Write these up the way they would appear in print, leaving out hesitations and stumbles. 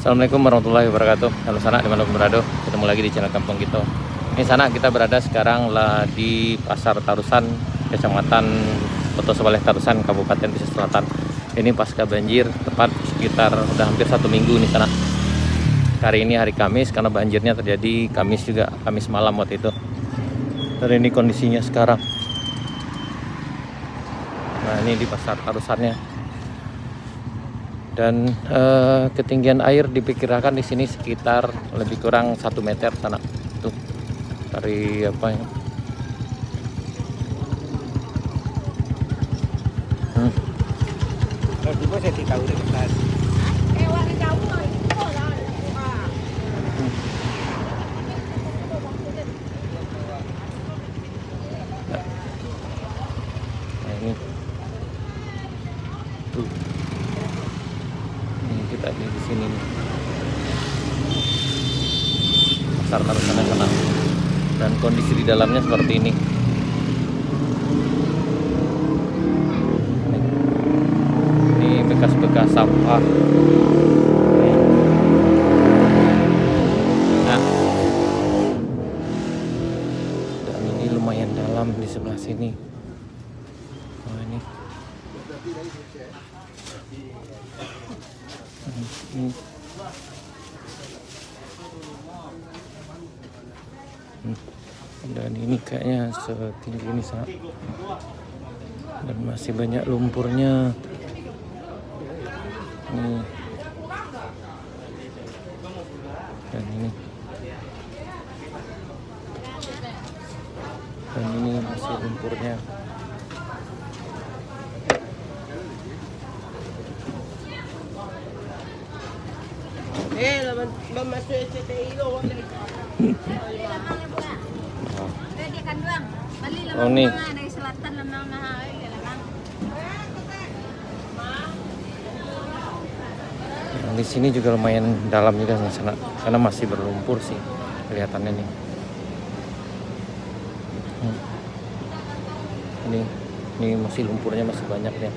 Assalamualaikum warahmatullahi wabarakatuh. Halo Sanak dimanapun berada, ketemu lagi di channel Kampung Kita. Ini Sanak, kita berada sekarang lah di Pasar Tarusan, Kecamatan Kota Sebaleh Tarusan, Kabupaten Pesisir Selatan. Ini pasca banjir, tepat sekitar udah hampir 1 minggu nih Sanak. Hari ini hari Kamis, karena banjirnya terjadi Kamis juga, Kamis malam waktu itu. Dan ini kondisinya sekarang. Nah ini di Pasar Tarusannya. Dan ketinggian air diperkirakan di sini sekitar lebih kurang 1 meter sana tuh dari apa ya. Nah ini tuh. Kita di sini nih. Pasar Tarusan Nasional. Dan kondisi di dalamnya seperti ini. Ini bekas-bekas sampah. Nah. Dan ini lumayan dalam di sebelah sini. Oh ini. Dan ini kayaknya setinggi ini sangat, dan masih banyak lumpurnya. Dan ini masih lumpurnya. Oh nih. Nah, di sini juga lumayan dalam juga sana, karena masih berlumpur sih kelihatannya nih. Ini masih lumpurnya masih banyak ya.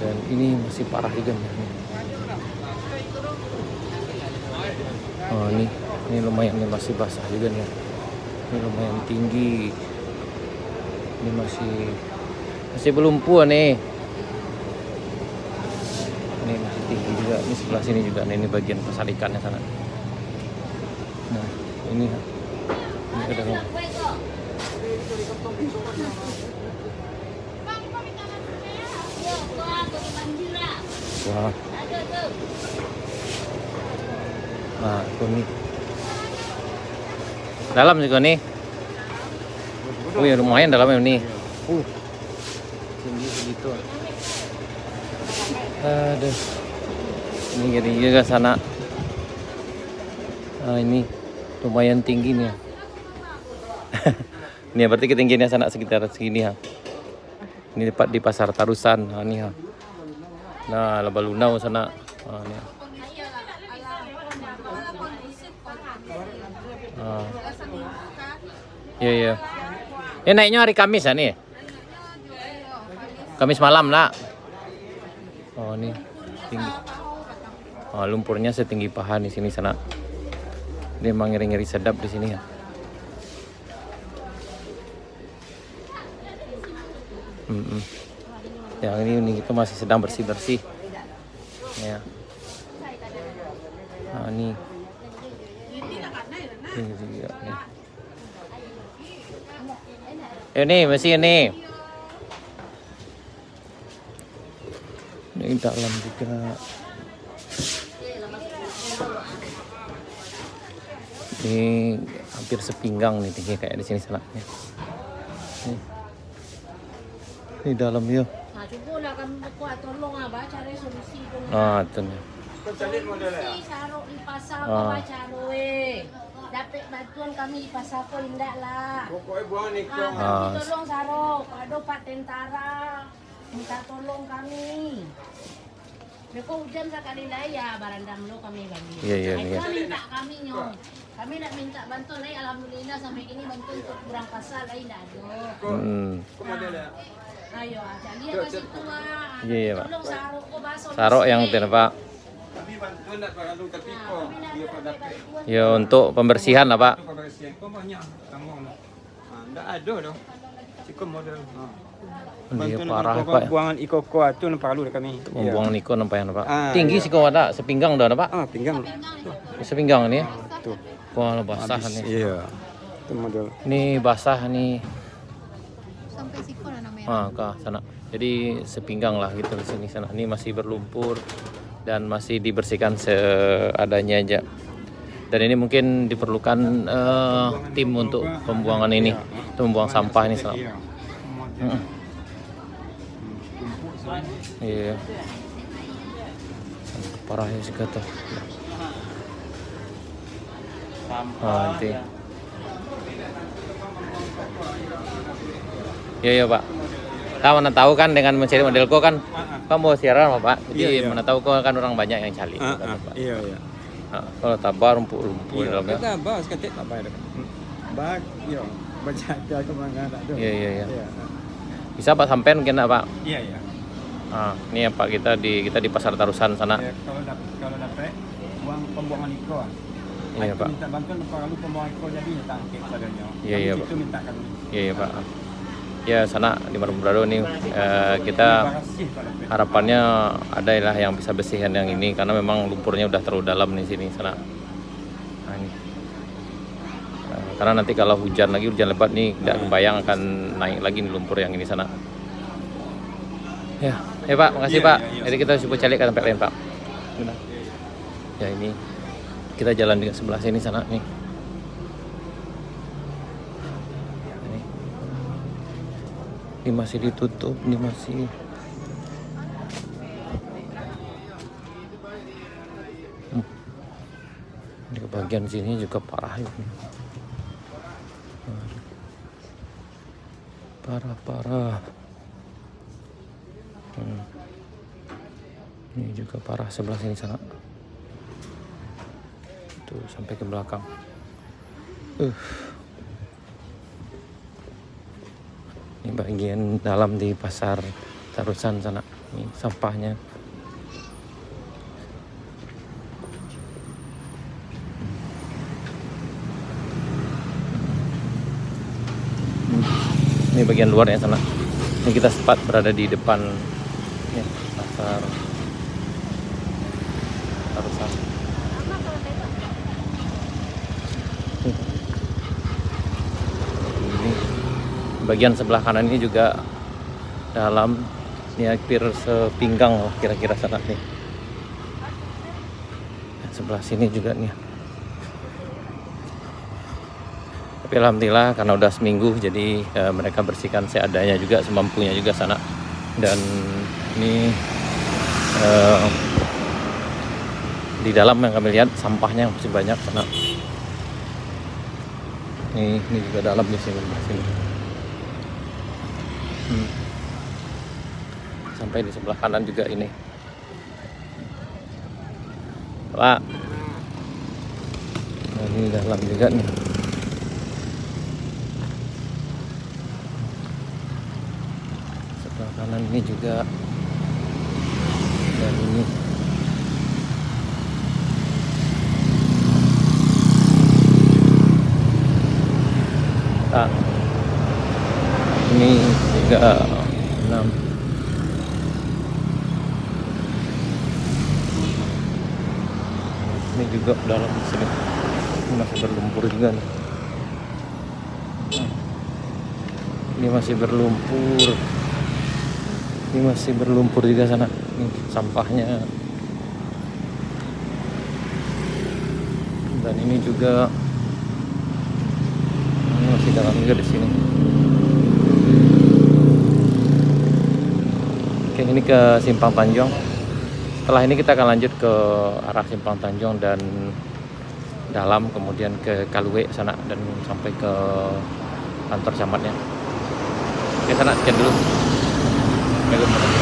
Dan ini masih parah juga nih. Oh ini lumayan nih, masih basah juga nih. Ini lumayan tinggi. Ini masih berlumpur nih. Ini masih tinggi juga. Ini sebelah sini juga nih, ini bagian pasar ikannya sana. Nah ini ada rumah. Wah. Nah, ini dalam juga nih. Oh ya, lumayan dalamnya nih. Tinggi segitu. Aduh. Ini jadi juga sana. Nah, ini lumayan tinggi nih. Ini berarti ketinggiannya sana sekitar segini ya. Ini tepat di Pasar Tarusan. Nah, ini ya. Nah, Lebalunau sana. Nah, ini. Iya. Ini naiknya hari Kamis ya nih. Kamis malam lah. Oh ini tinggi. Oh, lumpurnya setinggi paha di sini sana. Dia emang ngeri-ngeri sedap di sini ya. Yang ini kita masih sedang bersih-bersih. Ya. Nah, ini juga nih. Ini masih ini. Ini dalam juga. Ini hampir sepinggang nih tinggi kayak di sini salahnya. Ini dalam ya. Nah, coba lah kami buat tolong abah cari solusi. Ah, itu nih. Solusi sarok di pasar abah cari. Dapat bantuan kami di pasar kau indah lah. Pokoknya buang nih kau. Kami tolong sarok. Ada Pak Tentara minta tolong kami. Mereka hujan sekali lah ya barandam lo kami bagi. Iya. Minta kami nyong. Kami nak minta bantuan alhamdulillah sampai ini bantuan untuk kurang pasal lain dah ada. Ayo, lihat kasih tua. Iya, iya, Pak. Tolong sarok ko baso. Sarok yang tidak, Pak. Tapi bantuan tak perlu tapi kok dia pada Ya untuk pembersihan lah, Pak. kebersihan kok banyak tanggung. Enggak ada dong. Cukup model. Dia parah, Pak. Buangan ikoko itu perlu kami. Membuang niko nampayan, Pak. Ah, Tinggi sih kok ada sepinggang dah, Pak. Pinggang. Sepinggang ini. Tuh. Wah, basah nih. Iya. Itu model. Ini basah nih. Sampai siko lah namanya. Ke sana. Jadi sepinggang lah gitu di sini sana. Ini masih berlumpur dan masih dibersihkan seadanya aja. Dan ini mungkin diperlukan tim untuk pembuangan ini, untuk membuang sampah ini. Iya. Iya. Parahnya sih kata. Nanti. Iya, Pak. Kita mana tahu kan dengan mencari modelku kan, kamu siaran Pak. Jadi Iya. mana tahu kok kan orang banyak yang cari. Pak. Iya. Kalau tabar rumput-rumput Iya. dalamnya. Kita bahas ketik tak bayar. Bag, yo. Baca ke mana ada. Iya. Bisa Pak sampean mungkin Pak. Iya. Ini ya Pak kita di Pasar Tarusan sana. Ya, kalau dapat uang pembuangan iko. Iya, Pak. Minta bantuan perlu pembuangan iko jadi tangkep padanya. Iya, Itu Pak. minta kami. Iya, Pak. Ya sana di Marumbrado nih kita Terima kasih Pak Dapat. harapannya ada lah yang bisa bersihin yang ini karena memang lumpurnya udah terlalu dalam nih sini sana. Nah, ini. Karena nanti kalau hujan lebat nih tidak kebayang akan naik lagi nih lumpur yang ini sana. Ya Pak, makasih Iya, Pak. iya. Jadi kita coba cari ke tempat lain Pak. Ya ini kita jalan di sebelah sini sana nih. Ini masih ditutup, ini masih di bagian sini juga parah ya. Parah. Ini juga parah sebelah sini sana. Tuh sampai ke belakang. Ini bagian dalam di Pasar Tarusan sana. Ini sampahnya. Ini bagian luarnya sana. Ini kita sempat berada di depan ya, Pasar Tarusan. Ini bagian sebelah kanan ini juga dalam, ini hampir sepinggang loh, kira-kira sana nih. Dan sebelah sini juga nih. Tapi alhamdulillah karena udah seminggu jadi mereka bersihkan seadanya juga, semampunya juga sana. Dan ini di dalam yang kami lihat sampahnya masih banyak sana. Ini juga dalam di sini. Sampai di sebelah kanan juga ini. Pak. Nah, ini dalam juga nih. Sebelah kanan ini juga. Dan ini. Nah, ini juga 6. Ini juga dalam sini. Ini masih berlumpur juga nih. Ini masih berlumpur. Ini masih berlumpur juga sana. Ini sampahnya. Dan ini juga masih dalam juga di sini. Oke, ini ke Simpang Tanjung. Setelah ini kita akan lanjut ke arah Simpang Tanjung dan dalam, kemudian ke Kaluwe sana dan sampai ke kantor camatnya. Oke, sana sekian dulu. Assalamualaikum.